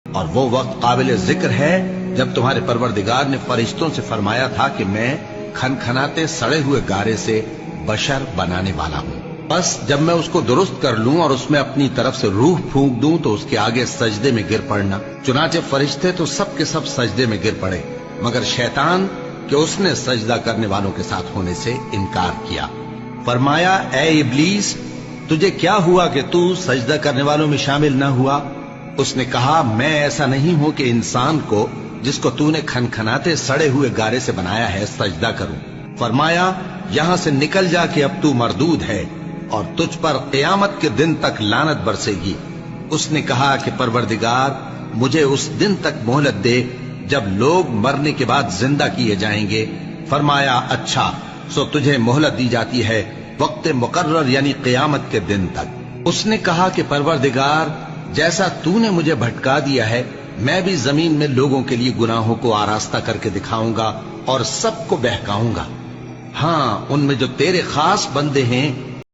اور وہ وقت قابل ذکر ہے جب تمہارے پروردگار نے فرشتوں سے فرمایا تھا کہ میں کھنکھناتے سڑے ہوئے گارے سے بشر بنانے والا ہوں، بس جب میں اس کو درست کر لوں اور اس میں اپنی طرف سے روح پھونک دوں تو اس کے آگے سجدے میں گر پڑنا۔ چنانچہ فرشتے تو سب کے سب سجدے میں گر پڑے مگر شیطان کہ اس نے سجدہ کرنے والوں کے ساتھ ہونے سے انکار کیا۔ فرمایا اے ابلیس، تجھے کیا ہوا کہ تو سجدہ کرنے والوں میں شامل نہ ہوا؟ اس نے کہا میں ایسا نہیں ہوں کہ انسان کو جس کو تو نے کھنکھناتے سڑے ہوئے گارے سے بنایا ہے سجدہ کروں۔ فرمایا یہاں سے نکل جا کہ اب تو مردود ہے اور تجھ پر قیامت کے دن تک لعنت برسے گی۔ اس نے کہا کہ پروردگار مجھے اس دن تک مہلت دے جب لوگ مرنے کے بعد زندہ کیے جائیں گے۔ فرمایا اچھا، سو تجھے مہلت دی جاتی ہے وقت مقرر یعنی قیامت کے دن تک۔ اس نے کہا کہ پروردگار جیسا تو نے مجھے بھٹکا دیا ہے میں بھی زمین میں لوگوں کے لیے گناہوں کو آراستہ کر کے دکھاؤں گا اور سب کو بہکاؤں گا۔ ہاں ان میں جو تیرے خاص بندے ہیں